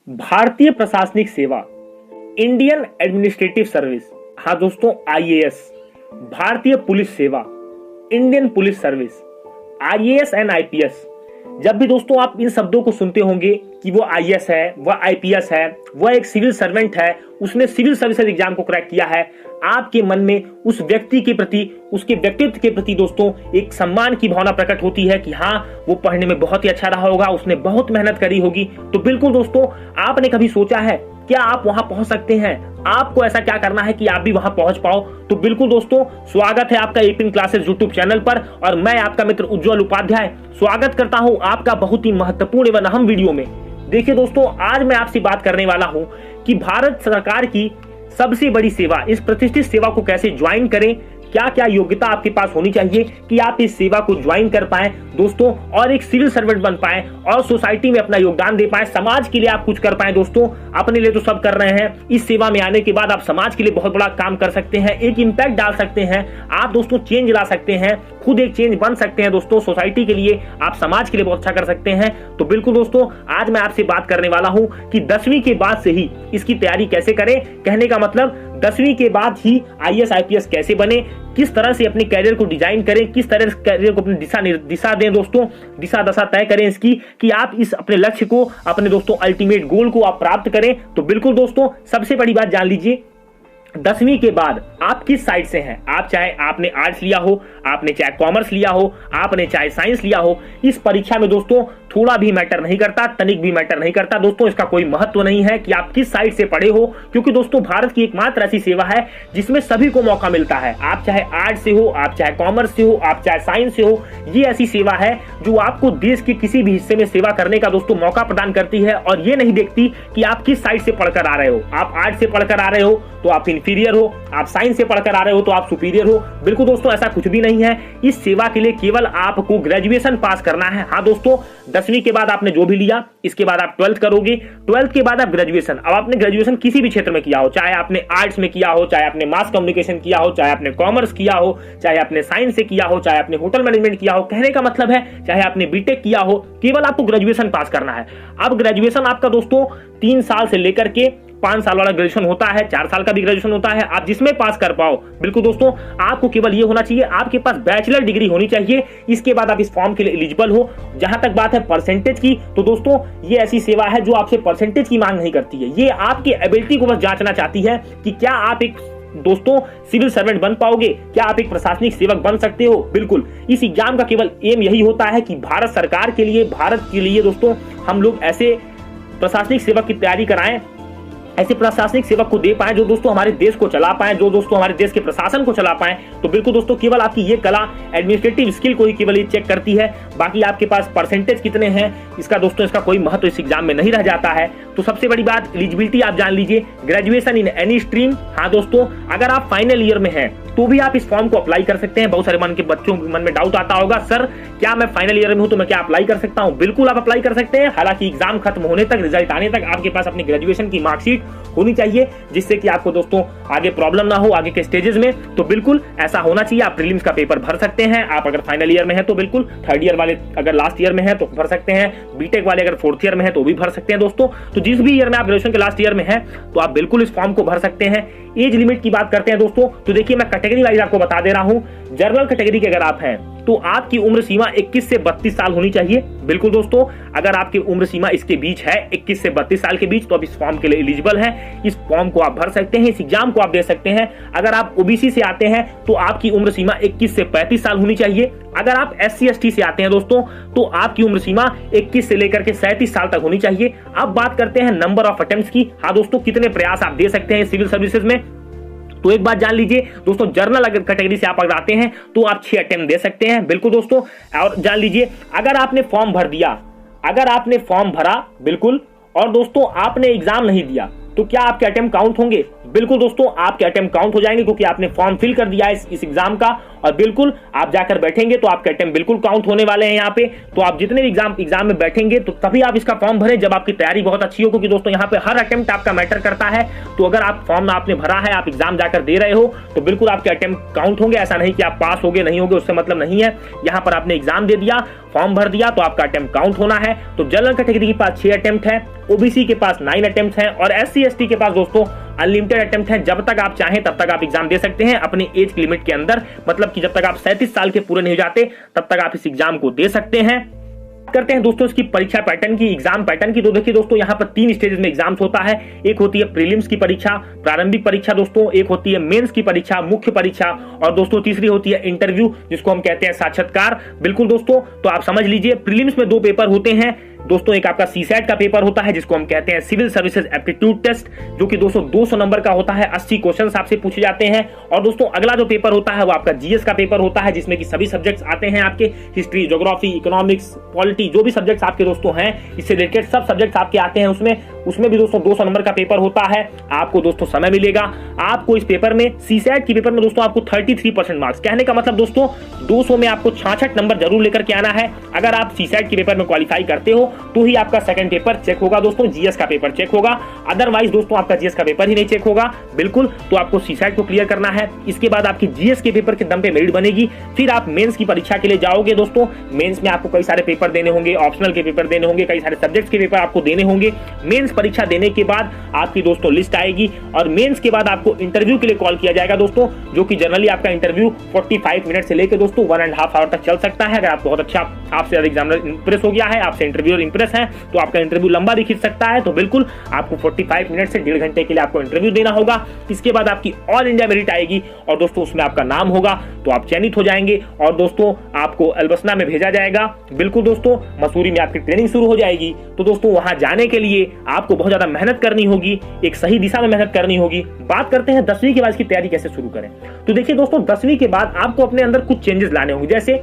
भारतीय प्रशासनिक सेवा, इंडियन एडमिनिस्ट्रेटिव सर्विस, हाँ दोस्तों आईएएस, भारतीय पुलिस सेवा, Indian police service, IAS and IPS. जब भी दोस्तों आप इन शब्दों को सुनते होंगे कि वो आईएएस है, वह आईपीएस है, वह एक सिविल सर्वेंट है, उसने सिविल सर्विसेज एग्जाम को क्रैक किया है, आपके मन में उस व्यक्ति के प्रति, उसके व्यक्तित्व के प्रति दोस्तों एक सम्मान की भावना प्रकट होती है कि हाँ वो पढ़ने में बहुत ही अच्छा रहा होगा, उसने बहुत मेहनत करी होगी। तो बिल्कुल दोस्तों, आपने कभी सोचा है क्या आप वहां पहुंच सकते हैं? आपको ऐसा क्या करना है कि आप भी वहां पहुंच पाओ? तो बिल्कुल दोस्तों, स्वागत है आपका एपिन क्लासेस यूट्यूब चैनल पर और मैं आपका मित्र उज्जवल उपाध्याय स्वागत करता हूं आपका बहुत ही महत्वपूर्ण एवं अहम वीडियो में। देखिए दोस्तों, आज मैं आपसे बात करने वाला हूं कि भारत सरकार की सबसे बड़ी सेवा, इस प्रतिष्ठित सेवा को कैसे ज्वाइन करें, क्या क्या योग्यता आपके पास होनी चाहिए कि आप इस सेवा को ज्वाइन कर पाए दोस्तों और एक सिविल सर्वेंट बन पाए और सोसाइटी में अपना योगदान दे पाए, समाज के लिए आप कुछ कर पाए। दोस्तों अपने लिए तो सब कर रहे हैं, इस सेवा में आने के बाद आप समाज के लिए बहुत बड़ा काम कर सकते हैं, एक इम्पैक्ट डाल सकते हैं, आप दोस्तों चेंज ला सकते हैं, खुद एक चेंज बन सकते हैं दोस्तों, सोसाइटी के लिए, आप समाज के लिए बहुत अच्छा कर सकते हैं। तो बिल्कुल दोस्तों, आज मैं आपसे बात करने वाला हूं कि 10वीं के बाद से ही इसकी तैयारी कैसे करें। कहने का मतलब 10वीं के बाद ही आईएएस आईपीएस कैसे बने, किस तरह से अपने कैरियर को डिजाइन करें, किस तरह से कैरियर को अपनी दिशा दें दोस्तों, दिशा दशा तय करें इसकी कि आप इस अपने लक्ष्य को, अपने दोस्तों अल्टीमेट गोल को आप प्राप्त करें। तो बिल्कुल दोस्तों, सबसे बड़ी बात जान लीजिए, 10वीं के बाद आप किस साइड से हैं, आप चाहे आपने आर्ट्स लिया हो, आपने चाहे कॉमर्स लिया हो, आपने चाहे साइंस लिया हो, इस परीक्षा में दोस्तों थोड़ा भी मैटर नहीं करता, तनिक भी मैटर नहीं करता दोस्तों। इसका कोई महत्व नहीं है कि आप किस साइड से पढ़े हो, क्योंकि दोस्तों भारत की एकमात्र ऐसी सेवा है जिसमें सभी को मौका मिलता है। आप चाहे आर्ट्स से हो, आप चाहे कॉमर्स से हो, आप चाहे साइंस से हो, ये ऐसी सेवा है जो आपको देश के किसी भी हिस्से में सेवा करने का दोस्तों मौका प्रदान करती है और ये नहीं देखती कि आप किस साइड से पढ़कर आ रहे हो। आप आर्ट्स से पढ़कर आ रहे हो तो आप इंफीरियर हो, आप साइंस से पढ़कर आ रहे हो तो आप सुपीरियर हो। बिल्कुल दोस्तों, ऐसा कुछ भी नहीं है। इस सेवा के लिए केवल आपको ग्रेजुएशन पास करना है। हाँ दोस्तों, 10वीं के बाद आपने जो भी लिया, इसके बाद आप 12th करोगे, 12th के बाद आप ग्रेजुएशन। अब आपने ग्रेजुएशन किसी भी क्षेत्र में किया हो, चाहे आपने आर्ट्स में किया हो, चाहे आपने मास कम्युनिकेशन किया हो, चाहे आपने कॉमर्स किया हो, चाहे आपने साइंस से किया हो, चाहे आपने होटल मैनेजमेंट किया हो, कहने का मतलब है चाहे आपने बीटेक किया हो, केवल आपको ग्रेजुएशन पास करना है। अब ग्रेजुएशन आपका दोस्तों 3 साल से लेकर के 5 साल वाला ग्रेजुएशन होता है, 4 साल का भी ग्रेजुएशन होता है, आप जिसमें पास कर पाओ। बिल्कुल दोस्तों, आपको केवल ये होना चाहिए, आपके पास बैचलर डिग्री होनी चाहिए। इसके बाद आप इस फॉर्म के लिए एलिजिबल हो। जहां तक बात है परसेंटेज की, तो दोस्तों ये ऐसी सेवा है जो आपसे परसेंटेज की मांग नहीं करती है, ये आपकी एबिलिटी को बस जांचना चाहती है कि क्या आप एक दोस्तों सिविल सर्वेंट बन पाओगे, क्या आप एक प्रशासनिक सेवक बन सकते हो। बिल्कुल, इस एग्जाम का केवल एम यही होता है कि भारत सरकार के लिए, भारत के लिए दोस्तों हम लोग ऐसे प्रशासनिक सेवक की तैयारी कराएं, ऐसे प्रशासनिक सेवक को दे पाए जो दोस्तों हमारे देश को चला पाए, जो दोस्तों हमारे देश के प्रशासन को चला पाए। तो बिल्कुल दोस्तों, केवल आपकी ये कला, एडमिनिस्ट्रेटिव स्किल को ही केवल ये चेक करती है, बाकी आपके पास परसेंटेज कितने हैं इसका दोस्तों इसका कोई महत्व इस एग्जाम में नहीं रह जाता है। तो सबसे बड़ी बात, एलिजिबिलिटी आप जान लीजिए, ग्रेजुएशन इन एनी स्ट्रीम। हाँ दोस्तों, अगर आप फाइनल ईयर में हैं तो भी आप इस फॉर्म को अप्लाई कर सकते हैं। बहुत सारे बच्चों के मन में डाउट आता होगा, सर क्या मैं फाइनल ईयर में हूं तो मैं क्या अप्लाई कर सकता हूं? बिल्कुल आप अप्लाई कर सकते हैं। हालांकि एग्जाम खत्म होने तक, रिजल्ट आने तक आपके पास अपनी ग्रेजुएशन की मार्कशीट होनी चाहिए, जिससे कि आपको दोस्तों आगे प्रॉब्लम ना हो आगे के स्टेजेस में। तो बिल्कुल ऐसा होना चाहिए। आप प्रीलिम्स का पेपर भर सकते हैं, आप अगर फाइनल ईयर में है तो बिल्कुल, 3rd ईयर वाले अगर लास्ट ईयर में है तो भर सकते हैं, बीटेक वाले अगर 4th ईयर में है तो भी भर सकते हैं दोस्तों। तो जिस भी ईयर में आप ग्रेजुएशन के लास्ट ईयर में है तो आप बिल्कुल इस फॉर्म को भर सकते हैं। एज लिमिट की बात करते हैं दोस्तों, तो देखिए मैं कैटेगरी वाइज आपको बता दे रहा हूं। जनरल कैटेगरी के अगर आप हैं तो आपकी उम्र सीमा 21 से 32 साल होनी चाहिए। बिल्कुल दोस्तों, अगर आपकी उम्र सीमा इसके बीच है, 21 से 32 साल के बीच, तो आप इस फॉर्म के लिए एलिजिबल हैं। इस फॉर्म को आप भर सकते हैं, इस एग्जाम को आप दे सकते हैं। अगर आप ओबीसी से आते हैं तो आपकी उम्र सीमा 21 से 35 साल होनी चाहिए। अगर आप SC ST से आते हैं दोस्तों तो आपकी उम्र सीमा 21 से लेकर के 37 साल तक होनी चाहिए। अब बात करते हैं नंबर ऑफ अटेम्प्ट्स की। हाँ दोस्तों, कितने प्रयास आप दे सकते हैं सिविल सर्विसेज में। तो एक बात जान लीजिए दोस्तों, जर्नल अगर कैटेगरी से आप अगर आते हैं तो आप 6 अटेम्प्ट दे सकते हैं। बिल्कुल दोस्तों, और जान लीजिए अगर आपने फॉर्म भर दिया, अगर आपने फॉर्म भरा बिल्कुल, और दोस्तों आपने एग्जाम नहीं दिया, तो क्या आपके अटेम्प्ट काउंट होंगे? बिल्कुल दोस्तों, आपके अटेम्प्ट काउंट हो जाएंगे, क्योंकि आपने फॉर्म फिल कर दिया है इस एग्जाम का, और बिल्कुल आप जाकर बैठेंगे तो आपके अटेम्प्ट बिल्कुल काउंट होने वाले हैं यहाँ पे। तो आप जितने भी एग्जाम में बैठेंगे तो तभी आप इसका फॉर्म भरें जब आपकी तैयारी बहुत अच्छी हो, क्योंकि दोस्तों यहाँ पे हर अटेम्प्ट आपका मैटर करता है। तो अगर आप फॉर्म आपने भरा है, आप एग्जाम जाकर दे रहे हो, तो बिल्कुल आपके अटेम्प्ट काउंट होंगे। ऐसा नहीं कि आप पास हो गए, नहीं हो गए, उससे मतलब नहीं है। यहाँ पर आपने एग्जाम दे दिया, फॉर्म भर दिया, तो आपका अटेम्प्ट काउंट होना है। तो जनरल कैटेगरी के पास 6 अटेम्प्ट है, ओबीसी के पास 9 अटेम्प्ट हैं, और एससी एसटी के पास दोस्तों अनलिमिटेड अटेम्प्ट है। जब तक आप चाहें तब तक आप एग्जाम दे सकते हैं अपनी एज लिमिट के अंदर, मतलब कि जब तक आप 37 साल के पूरे नहीं हो जाते तब तक आप इस एग्जाम को दे सकते हैं। करते हैं दोस्तों इसकी परीक्षा पैटर्न की, एग्जाम पैटर्न की। तो देखिए दोस्तों, यहाँ पर 3 स्टेजेस में एग्जाम्स होता है। एक होती है प्रीलिम्स की परीक्षा, प्रारंभिक परीक्षा दोस्तों, एक होती है मेंस की परीक्षा, मुख्य परीक्षा, और दोस्तों तीसरी होती है इंटरव्यू, जिसको हम कहते हैं साक्षात्कार। बिल्कुल दोस्तों, तो आप समझ लीजिए प्रीलिम्स में 2 पेपर होते हैं दोस्तों। एक आपका सीसैट का पेपर होता है जिसको हम कहते हैं सिविल सर्विसेज एप्टीट्यूड टेस्ट, जो कि दोस्तों 200 नंबर का होता है, 80 क्वेश्चंस आपसे पूछे जाते हैं। और दोस्तों अगला जो पेपर होता है वो आपका जीएस का पेपर होता है, जिसमें कि सभी सब्जेक्ट्स आते हैं आपके, हिस्ट्री, ज्योग्राफी, इकोनॉमिक्स, पॉलिटी, जो भी सब्जेक्ट्स आपके दोस्तों हैं, इससे रिलेटेड सब सब्जेक्ट्स आपके आते हैं। उसमें भी दोस्तों 200 नंबर का पेपर होता है। आपको दोस्तों समय मिलेगा, आपको इस पेपर में, सीसैट की पेपर में दोस्तों आपको 33% मार्क्स, कहने का मतलब दोस्तों 200 में आपको 66 नंबर जरूर लेकर के आना है। अगर आप सीसैट की पेपर में क्वालिफाई करते हो तो ही आपका सेकंड पेपर चेक होगा दोस्तों, जीएस का पेपर चेक होगा, अदरवाइज दोस्तों आपका जीएस का पेपर ही नहीं चेक होगा। बिल्कुल, तो आपको सीसैट को क्लियर करना है। इसके बाद आपकी जीएस के पेपर के दम पे मेरिट बनेगी, फिर आप मेंस की परीक्षा के लिए जाओगे दोस्तों। मेंस में आपको कई सारे पेपर देने होंगे, ऑप्शनल के पेपर देने होंगे, कई सारे सब्जेक्ट्स के पेपर आपको देने होंगे। मेंस परीक्षा देने के बाद आपकी दोस्तों लिस्ट आएगी, और मेंस के बाद आपको इंटरव्यू के लिए कॉल किया जाएगा दोस्तों, जो कि जनरली आपका इंटरव्यू 45 मिनट से लेकर दोस्तों 1.5 आवर तक चल सकता है। अगर आप बहुत अच्छा, आपसे एग्जामिनर इंप्रेस हो गया है, आपसे इंटरव्यूअर इंप्रेस है, तो आपका इंटरव्यू लंबा भी खींच सकता है। तो बिल्कुल आपको 45 मिनट से 1.5 घंटे के लिए आपको इंटरव्यू देना होगा। इसके बाद आपकी ऑल इंडिया मेरिट आएगी, और दोस्तों उसमें आपका नाम होगा, तो आप चयनित हो जाएंगे, और दोस्तों आपको अल्बसना में भेजा जाएगा। बिल्कुल दोस्तों, मसूरी में आपकी ट्रेनिंग शुरू हो जाएगी। तो दोस्तों वहां जाने के लिए आपको बहुत ज्यादा मेहनत करनी होगी, एक सही दिशा में मेहनत करनी होगी। बात करते हैं 10वीं के बाद इसकी तैयारी कैसे शुरू करें। तो देखिए दोस्तों, 10वीं के बाद आपको अपने अंदर कुछ चेंजेस लाने होंगे। जैसे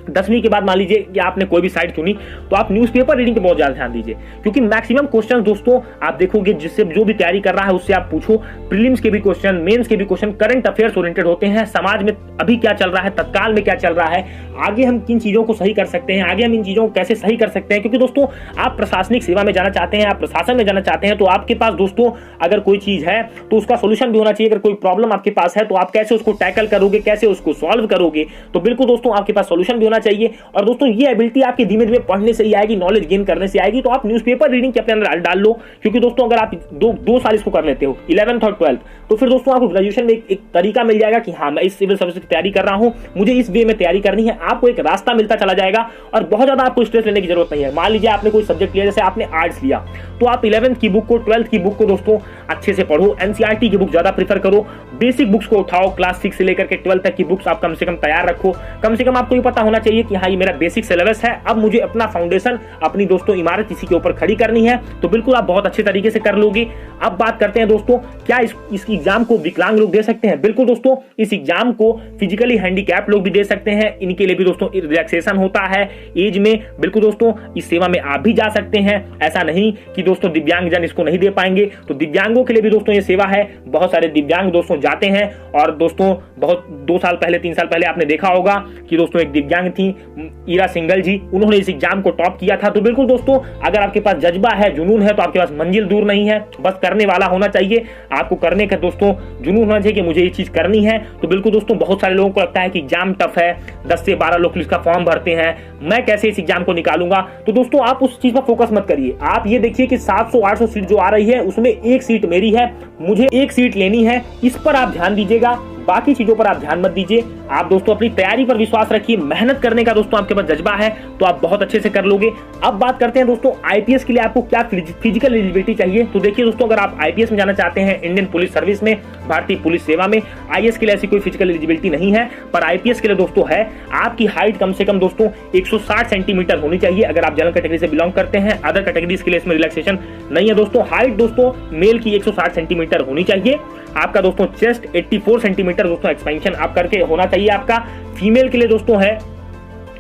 10वीं के बाद मान लीजिए कि आपने कोई भी साइट चुनी, तो आप न्यूज़पेपर रीडिंग पे बहुत ज्यादा ध्यान दीजिए, क्योंकि मैक्सिमम क्वेश्चन दोस्तों आप देखोगे, जिससे जो भी तैयारी कर रहा है उससे आप पूछो। प्रीलिम्स के भी क्वेश्चन, मेंस के भी क्वेश्चन करंट अफेयर्स ओरिएंटेड होते हैं, समाज में अभी क्या चल रहा है, तत्काल में क्या चल रहा है, आगे हम किन चीजों को सही कर सकते हैं, आगे हम इन चीजों को कैसे सही कर सकते हैं। क्योंकि दोस्तों आप प्रशासनिक सेवा में जाना चाहते हैं, आप प्रशासन में जाना चाहते हैं, तो आपके पास दोस्तों अगर कोई चीज है तो उसका सोल्यूशन भी होना चाहिए। अगर कोई प्रॉब्लम आपके पास है तो आप कैसे उसको टैकल करोगे, कैसे उसको सॉल्व करोगे, तो बिल्कुल दोस्तों आपके पास सोल्यूशन भी होना चाहिए। और दोस्तों ये एबिलिटी आपकी धीमे धीमे पढ़ने से ही आएगी, नॉलेज गेन करने से आएगी। तो आप न्यूज़पेपर रीडिंग के अपने अंदर डाल लो, क्योंकि दोस्तों अगर आप दो साल इसको कर लेते हो, 11th और 12th, तो फिर दोस्तों आपको ग्रेजुएशन में एक तरीका मिल जाएगा कि हाँ मैं इस सिविल सर्विस की तैयारी कर रहा हूं, मुझे इस वे में तैयारी करनी है। आपको एक रास्ता मिलता चला जाएगा, और बहुत ज्यादा आपको स्ट्रेस लेने की जरूरत नहीं है। मान लीजिए आपने कोई सब्जेक्ट लिया, जैसे आपने आर्ट्स लिया, तो आप 11th की बुक को, 12th की बुक को दोस्तों अच्छे से पढ़ो, एनसीईआरटी की बुक ज्यादा प्रीफर करो, बेसिक बुक्स को उठाओ, क्लास 6 से लेकर के 12th तक की बुक्स आप कम से कम तैयार रखो। कम से कम आपको ये पता होना चाहिए कि हाँ ये मेरा बेसिक सिलेबस है, अब मुझे अपना फाउंडेशन, अपनी दोस्तों इमारत इसी के ऊपर खड़ी करनी है। तो बिल्कुल आप बहुत अच्छे तरीके से कर लोगे। अब बात करते हैं दोस्तों, क्या इस एग्जाम को विकलांग लोग दे सकते हैं? बिल्कुल दोस्तों, इस एग्जाम को फिजिकली हैंडीकैप लोग भी दे सकते हैं। इनके लिए भी दोस्तों रिलैक्सेशन होता है एज में। बिल्कुल दोस्तों, इस सेवा में आप भी जा सकते हैं। ऐसा नहीं कि दोस्तों दिव्यांगजन इसको नहीं दे पाएंगे, तो दिव्यांगों के लिए भी दोस्तों ये सेवा है। बहुत सारे दिव्यांग दोस्तों जाते हैं, और दोस्तों बहुत 2 साल पहले, 3 साल पहले आपने देखा होगा कि दोस्तों एक दिव्यांग थी, ईरा सिंगल जी, उन्होंने इस एग्जाम को टॉप किया था। तो बिल्कुल दोस्तों, अगर आपके पास जज्बा है, जुनून है, तो आपके पास मंजिल दूर नहीं है, बस करने वाला होना चाहिए। आपको करने का दोस्तों जुनून होना चाहिए कि मुझे ये चीज करनी है। तो बिल्कुल दोस्तों, बहुत सारे लोगों को लगता है कि एग्जाम टफ है, 10 से 12 लोग इसका फॉर्म भरते हैं, मैं कैसे इस एग्जाम को निकालूंगा। तो दोस्तों आप उस चीज पर फोकस मत करिए। आप ये देखिए कि 700-800 सीट जो आ रही है उसमें एक सीट मेरी है, मुझे एक सीट लेनी है, इस पर आप ध्यान दीजिएगा। बाकी चीजों पर आप ध्यान मत दीजिए। आप दोस्तों अपनी तैयारी पर विश्वास रखिए, मेहनत करने का दोस्तों आपके पास जज्बा है तो आप बहुत अच्छे से कर लोगे। अब बात करते हैं दोस्तों आईपीएस के लिए आपको क्या फिजिकल एलिजिबिलिटी चाहिए। तो देखिए दोस्तों, अगर आप आईपीएस में जाना चाहते हैं, इंडियन पुलिस सर्विस में, भारतीय पुलिस सेवा में, आईएएस के लिए ऐसी कोई फिजिकल एलिजिबिलिटी नहीं है, पर आईपीएस के लिए दोस्तों है। आपकी हाइट कम से कम दोस्तों 160 सेंटीमीटर होनी चाहिए, अगर आप जनरल कैटेगरी से बिलोंग करते हैं। अदर कैटेगरीज के लिए इसमें रिलैक्सेशन नहीं है दोस्तों। हाइट दोस्तों मेल की 160 सेंटीमीटर होनी चाहिए। आपका दोस्तों चेस्ट 84 सेंटीमीटर दोस्तों एक्सपेंशन आप करके होना चाहिए आपका। फीमेल के लिए दोस्तों है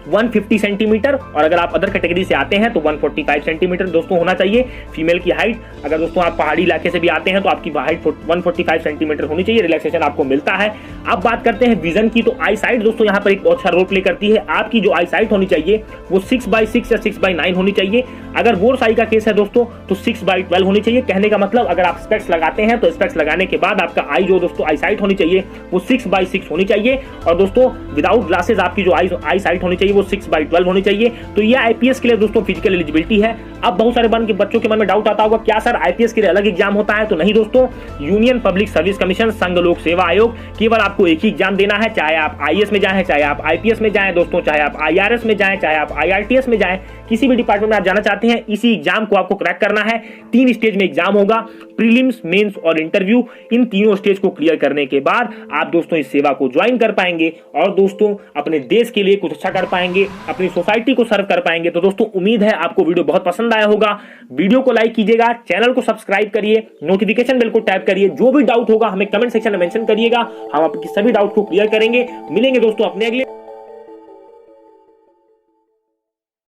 150 सेंटीमीटर, और अगर आप अदर कैटेगरी से आते हैं तो 145 सेंटीमीटर दोस्तों होना चाहिए फीमेल की हाइट। अगर दोस्तों आप पहाड़ी इलाके से भी आते हैं तो आपकी हाइट 145 सेंटीमीटर होनी चाहिए, रिलैक्सेशन आपको मिलता है। अब बात करते हैं विजन की, तो आई साइट दोस्तों यहाँ पर एक बहुत अच्छा रोल प्ले करती है। आपकी जो आई साइट होनी चाहिए वो 6/6 या 6/9 होनी चाहिए। अगर बोर्स आई का केस है दोस्तों तो 6/12 होनी चाहिए। कहने का मतलब अगर आप स्पेक्स लगाते हैं तो स्पेक्स लगाने के बाद आपका आई जो दोस्तों आई साइट होनी चाहिए वो 6/6 होनी चाहिए, और दोस्तों विदाउट ग्लासेस आपकी जो आई साइट होनी चाहिए वो 6/12 होनी चाहिए। तो ये आईपीएस के लिए दोस्तों फिजिकल एलिजिबिलिटी है। अब बहुत सारे बच्चों के मन में डाउट आता होगा, क्या सर आईपीएस के लिए अलग एग्जाम होता है? तो नहीं दोस्तों, यूनियन पब्लिक सर्विस कमीशन संघ लोक सेवा आयोग केवल आपको एक ही एग्जाम देना है, चाहे आप आईएएस में जाएं, चाहे आप आईपीएस में जाएं दोस्तों, चाहे आप आईआरएस में जाएं, चाहे आप आईआरटीएस में जाएं, किसी भी डिपार्टमेंट में आप जाना चाहते हैं, इसी एग्जाम को आपको क्रैक करना है। 3 स्टेज में एग्जाम होगा, प्रीलिम्स, मेंस और इंटरव्यू। इन तीनों स्टेज को क्लियर करने के बाद आप दोस्तों इस सेवा को ज्वाइन कर पाएंगे और दोस्तों अपने देश के लिए कुछ अच्छा कर पाएंगे, अपनी सोसाइटी को सर्व कर पाएंगे। तो दोस्तों उम्मीद है आपको वीडियो बहुत पसंद आया होगा। वीडियो को लाइक कीजिएगा, चैनल को सब्सक्राइब करिए, नोटिफिकेशन बेल को टैप करिए। जो भी डाउट होगा हमें कमेंट सेक्शन में मेंशन करिएगा, हम आपकी सभी डाउट को क्लियर करेंगे। मिलेंगे दोस्तों अपने अगले